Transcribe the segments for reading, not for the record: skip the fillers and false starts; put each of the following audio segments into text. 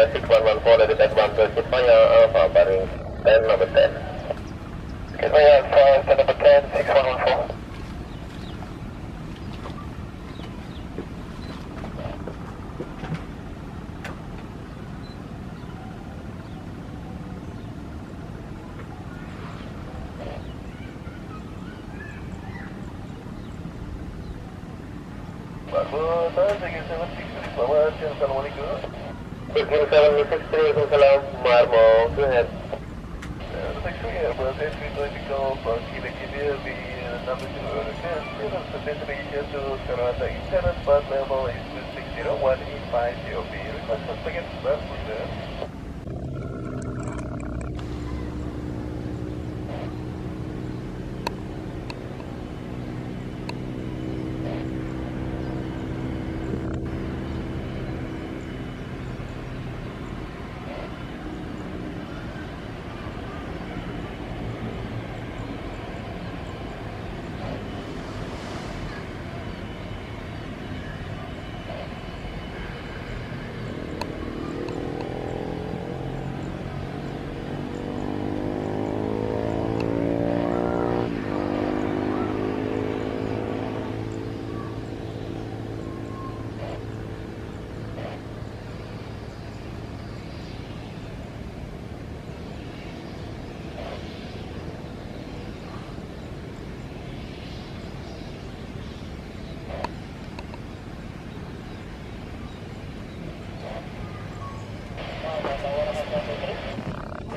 6114 dari Tech 1 Kitmaya Alpha bearing 10 number 10. Kitmaya Alpha 10 number 10, 6114. Booking 763, Salam Marmo, go ahead.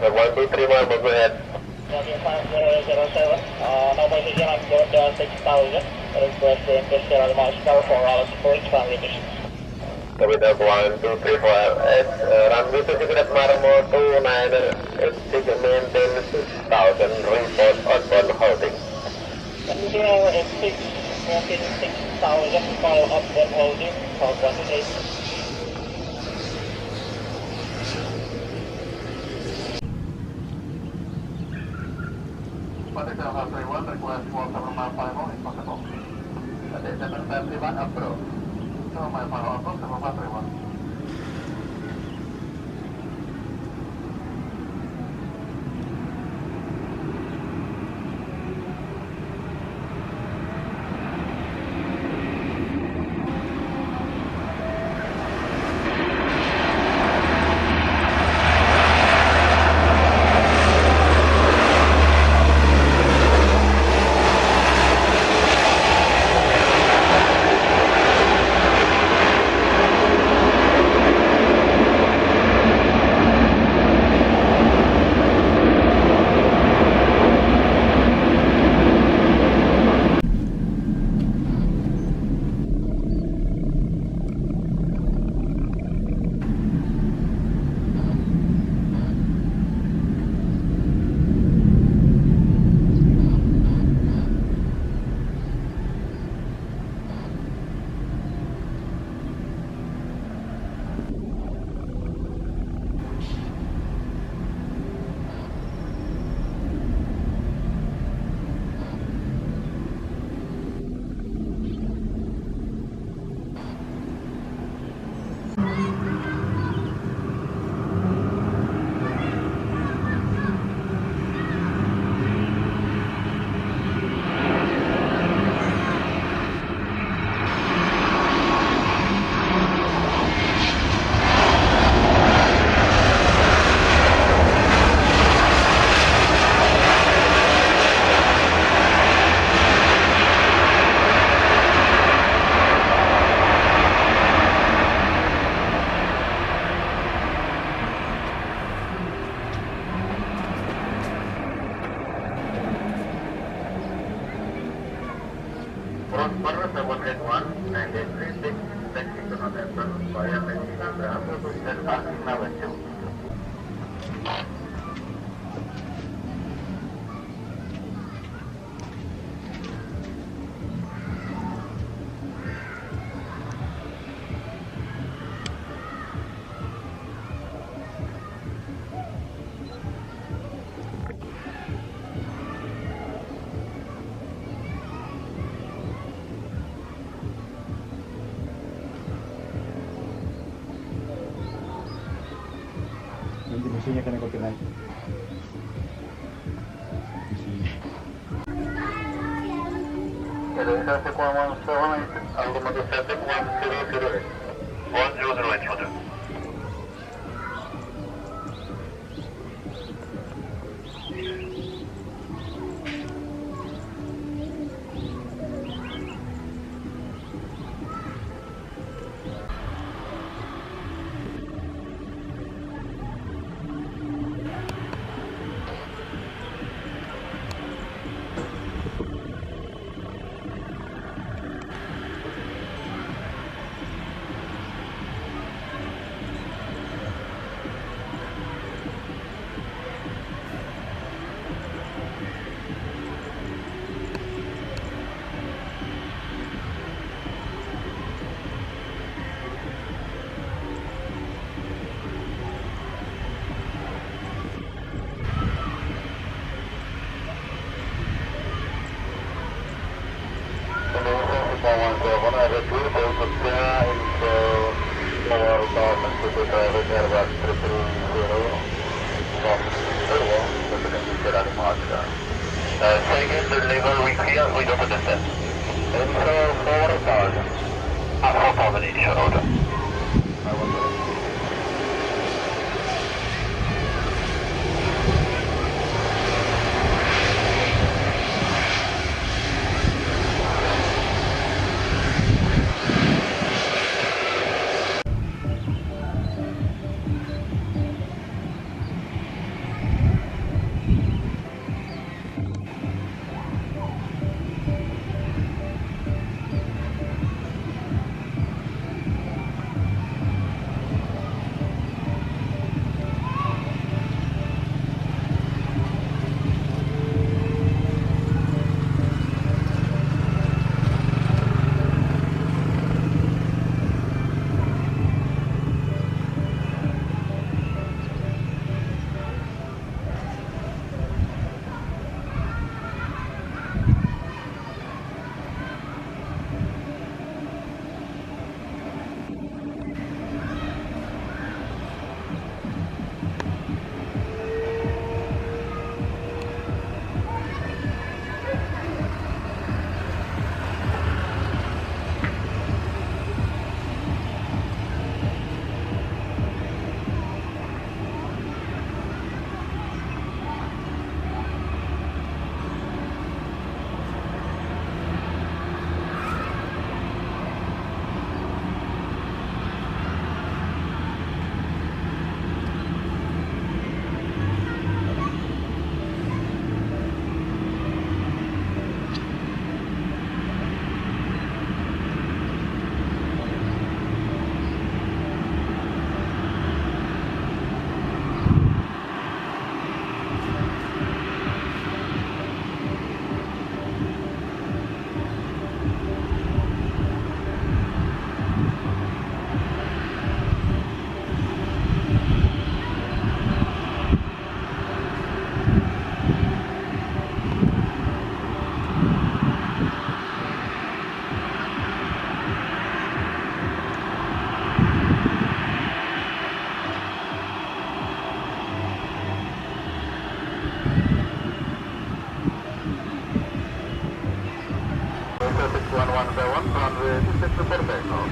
One, two, three, Marmo, go ahead. 5007, no position on board 6000, request the industrial master for our support family mission. Copy that, 1, 2, 3, 4, runway to Secret Marmo 2986, maintain 6000, report outbound holding. Continue X6, maintain 6000, follow up and holding, for 128. Patrick Alpha 31, request 47 is possible. At 751 approach. So my final approach, 731. Prosper 781, 1936, taxi to November, via taxi number Abu dan Pasir Nawajo. naik di sini. Traffic 117, automatic traffic 1008. 1008, roger. Taking the level we clear, we don't understand. Info 4000. 4000 each, order. Traffic 117, runway 26 for takeoff.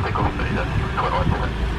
Takeoff, please, 117.